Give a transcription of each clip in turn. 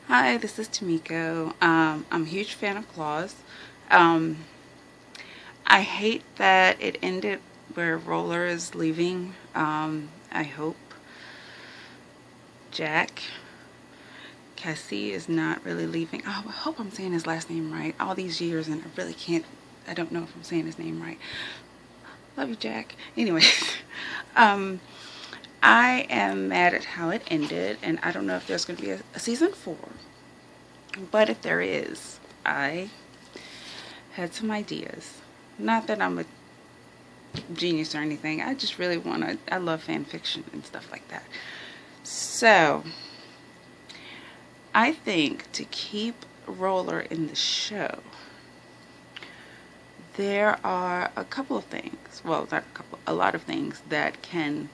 Hi, this is Tamiko. I'm a huge fan of Claws. Um, I hate that it ended where Roller is leaving. I hope Jack Cassie is not really leaving. Oh, I hope I'm saying his last name right. All these years, and I really can't. I don't know if I'm saying his name right. Love you, Jack. Anyways, um, I am mad at how it ended, and I don't know if there's going to be a season 4. But if there is, I had some ideas. Not that I'm a genius or anything. I just really want to, I love fan fiction and stuff like that. So, I think to keep Roller in the show, there are a couple of things, well, not a couple, a lot of things that can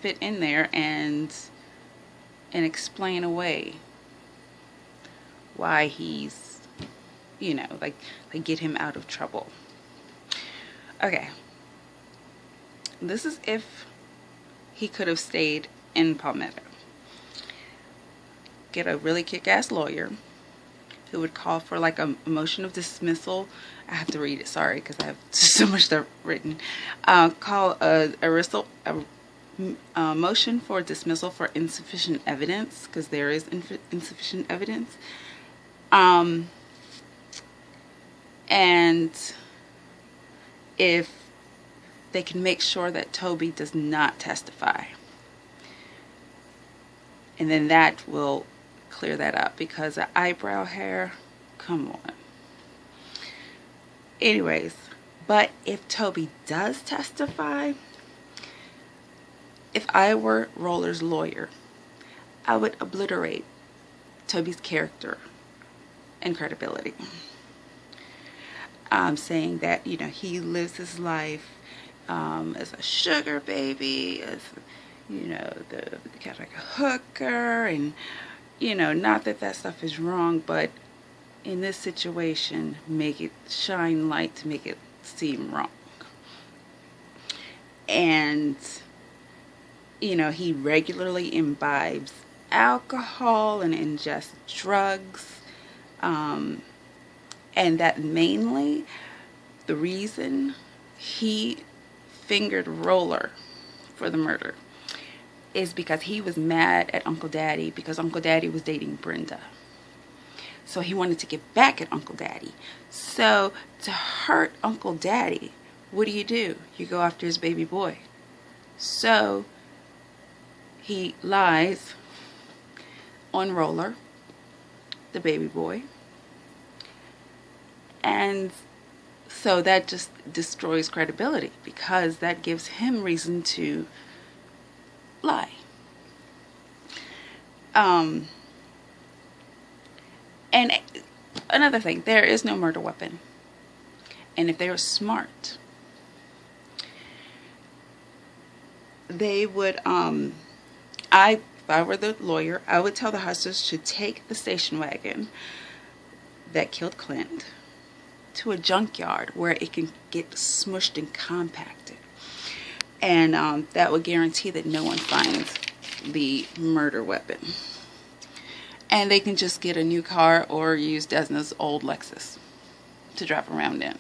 fit in there and explain away why he's, like get him out of trouble. Okay. This is if he could have stayed in Palmetto. Get a really kick-ass lawyer who would call for like a motion of dismissal. I have to read it, sorry, because I have so much stuff written. Call a motion for dismissal for insufficient evidence, because there is insufficient evidence. And if they can make sure that Toby does not testify, and then that will clear that up, because the eyebrow hair, come on. Anyways, but if Toby does testify, if I were Roller's lawyer, I would obliterate Toby's character and credibility. Saying that, he lives his life as a sugar baby, as, the kind of like a hooker, and, not that that stuff is wrong, but in this situation, make it shine light to make it seem wrong. And, he regularly imbibes alcohol and ingests drugs. And that mainly the reason he fingered Roller for the murder is because he was mad at Uncle Daddy because Uncle Daddy was dating Brenda. So he wanted to get back at Uncle Daddy. So to hurt Uncle Daddy, what do? You go after his baby boy. So he lies on Roller, the baby boy. And so that just destroys credibility, because that gives him reason to lie. And another thing, there is no murder weapon. And if they were smart, they would, if I were the lawyer, I would tell the hustlers to take the station wagon that killed Clint to a junkyard where it can get smushed and compacted. And that would guarantee that no one finds the murder weapon. And they can just get a new car or use Desna's old Lexus to drive around in.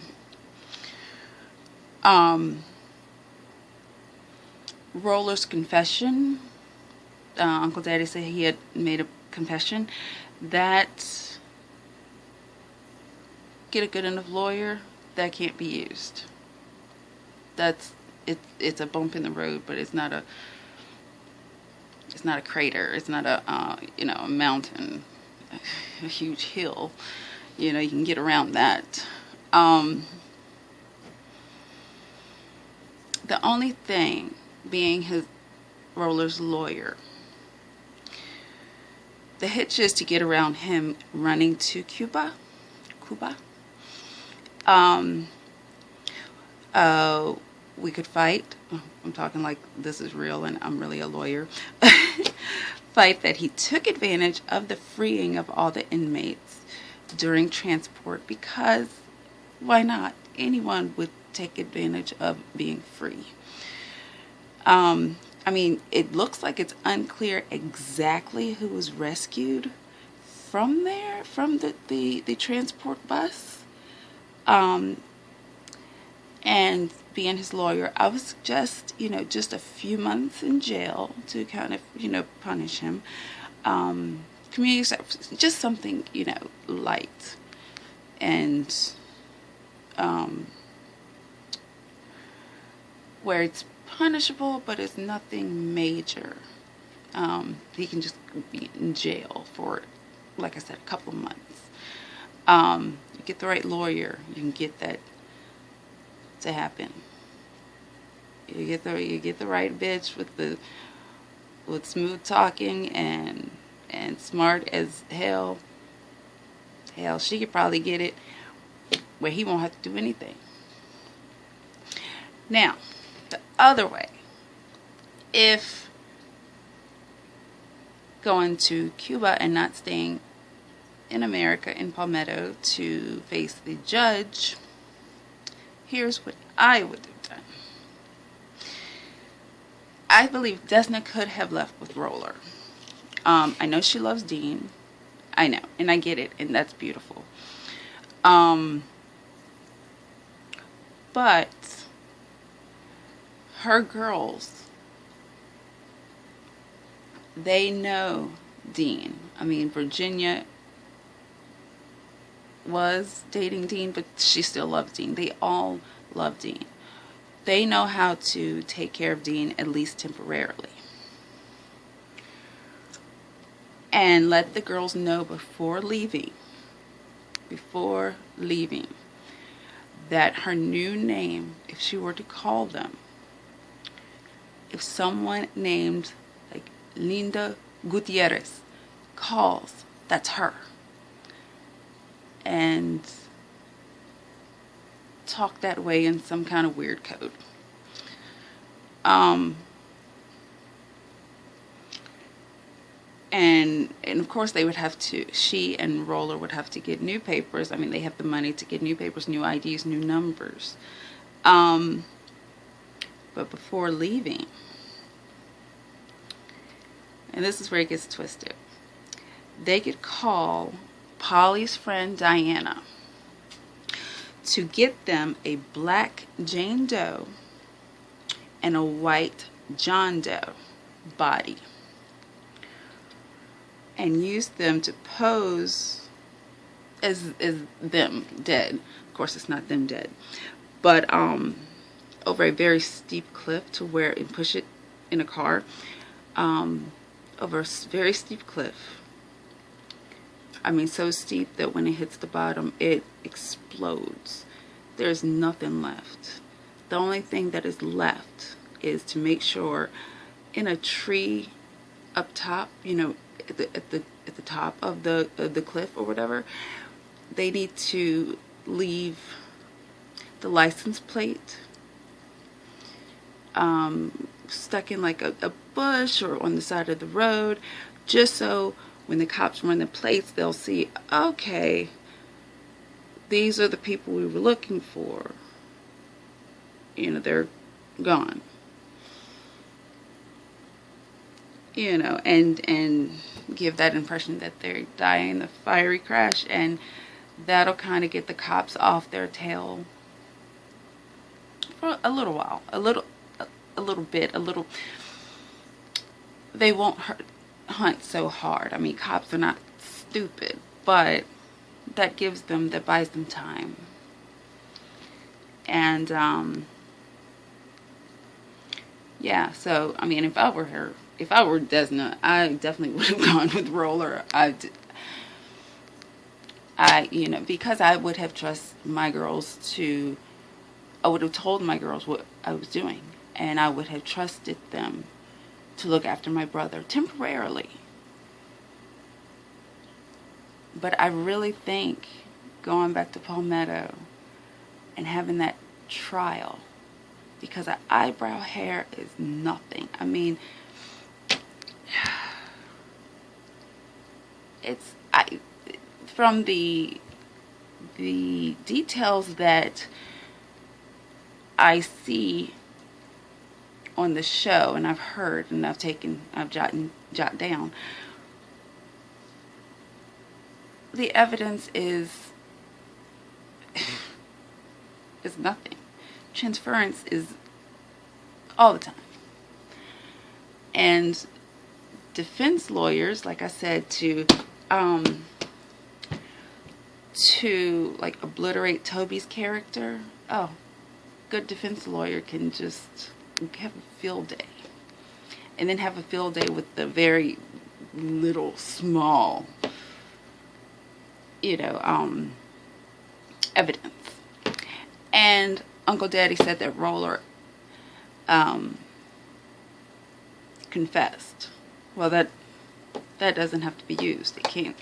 Roller's confession. Uncle Daddy said he had made a confession. That, get a good enough lawyer, that can't be used. That's it's a bump in the road, but it's not a crater. It's not a a mountain, a huge hill. You can get around that. The only thing being his Roller's lawyer, the hitch is to get around him running to Cuba. We could fight. I'm talking like this is real and I'm really a lawyer. Fight that he took advantage of the freeing of all the inmates during transport, because why not? Anyone would take advantage of being free. I mean, it looks like it's unclear exactly who was rescued from there, from the transport bus. And being his lawyer, I would suggest, just a few months in jail to kind of, punish him. Community service, just something, light. And where it's punishable, but it's nothing major. He can just be in jail for, like I said, a couple of months. You get the right lawyer, you can get that to happen. You get the right bitch with smooth talking and smart as hell. Hell, she could probably get it where he won't have to do anything. Now, the other way, if going to Cuba and not staying in America, in Palmetto, to face the judge, here's what I would have done. I believe Desna could have left with Roller. I know she loves Dean. I know, and I get it, and that's beautiful. But her girls, they know Dean. I mean, Virginia was dating Dean, but she still loves Dean. They all love Dean. They know how to take care of Dean, at least temporarily. And let the girls know before leaving, that her new name, if she were to call them, if someone named like Linda Gutierrez calls, that's her. And talk that way in some kind of weird code. And of course they would have to, she and Roller would have to get new papers. I mean, they have the money to get new papers, new IDs, new numbers. But before leaving, and this is where it gets twisted, they could call Polly's friend Diana to get them a black Jane Doe and a white John Doe body, and use them to pose as them dead. Of course, it's not them dead, but over a very steep cliff to where, and push it in a car over a very steep cliff. I mean, so steep that when it hits the bottom, it explodes. There's nothing left. The only thing that is left is to make sure in a tree up top, at the top of the cliff or whatever, they need to leave the license plate stuck in like a bush or on the side of the road, just so when the cops run the plates, they'll see, okay, these are the people we were looking for. They're gone. And give that impression that they're dying in the fiery crash, and that'll kind of get the cops off their tail for a little while, they won't hunt so hard. I mean, cops are not stupid, but that buys them time. And yeah, so I mean, if I were Desna, I definitely would have gone with Roller. Because I would have trusted my girls I would have told my girls what I was doing, and I would have trusted them to look after my brother temporarily. But I really think going back to Palmetto and having that trial, because an eyebrow hair is nothing. I mean, from the details that I see on the show, and I've heard and I've jot down, the evidence is nothing. Transference is all the time. And defense lawyers, like I said, to like obliterate Toby's character, oh, good defense lawyer can just have a field day. And then have a field day with the very little, small, evidence. And Uncle Daddy said that Roller confessed. Well, that doesn't have to be used. It can't.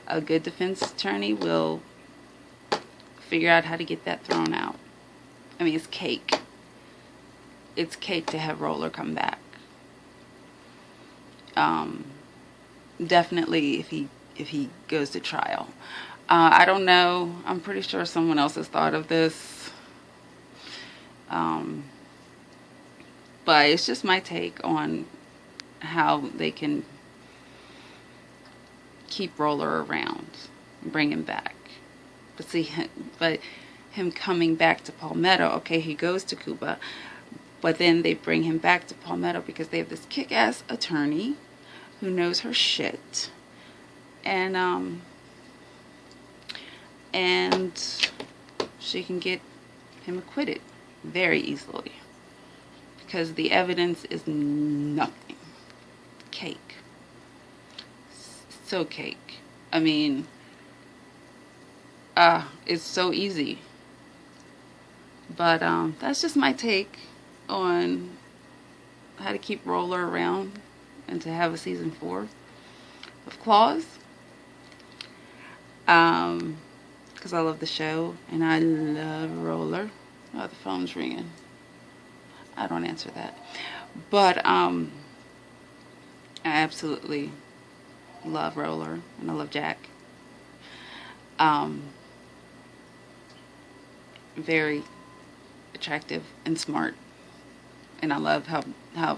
A good defense attorney will figure out how to get that thrown out. I mean, it's cake. It's cake to have Roller come back. Definitely if he goes to trial. I don't know. I'm pretty sure someone else has thought of this. But it's just my take on how they can keep Roller around, bring him back. But him coming back to Palmetto, okay, he goes to Cuba, but then they bring him back to Palmetto because they have this kick-ass attorney who knows her shit, and she can get him acquitted very easily because the evidence is nothing. Cake. So cake. I mean, it's so easy. But that's just my take on how to keep Roller around and to have a season 4 of Claws. Because I love the show and I love Roller. Oh, the phone's ringing. I don't answer that. But I absolutely love Roller and I love Jack. Very attractive and smart, and I love how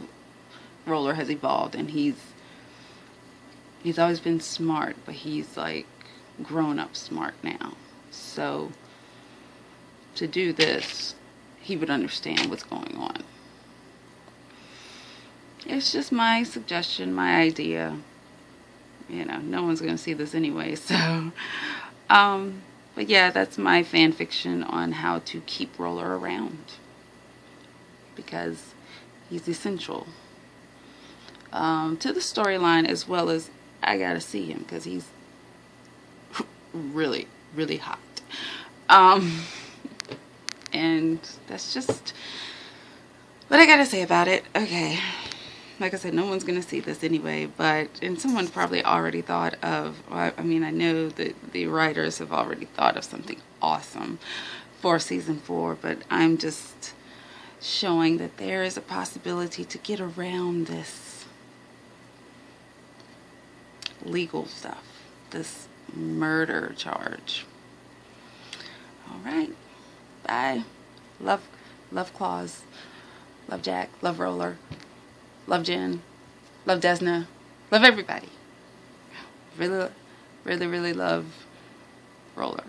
Roller has evolved, and he's always been smart, but he's like grown up smart now. So to do this, he would understand what's going on. It's just my suggestion, my idea. No one's gonna see this anyway, so but yeah, that's my fan fiction on how to keep Roller around, because he's essential to the storyline, as well as I gotta see him because he's really, really hot. And that's just what I gotta say about it. Okay. Like I said, no one's going to see this anyway, and someone probably already thought of, I know that the writers have already thought of something awesome for season 4, but I'm just showing that there is a possibility to get around this legal stuff, this murder charge. All right. Bye. Love Claws. Love Jack. Love Roller. Love Jen, love Desna, love everybody. Really, really, really love Roller.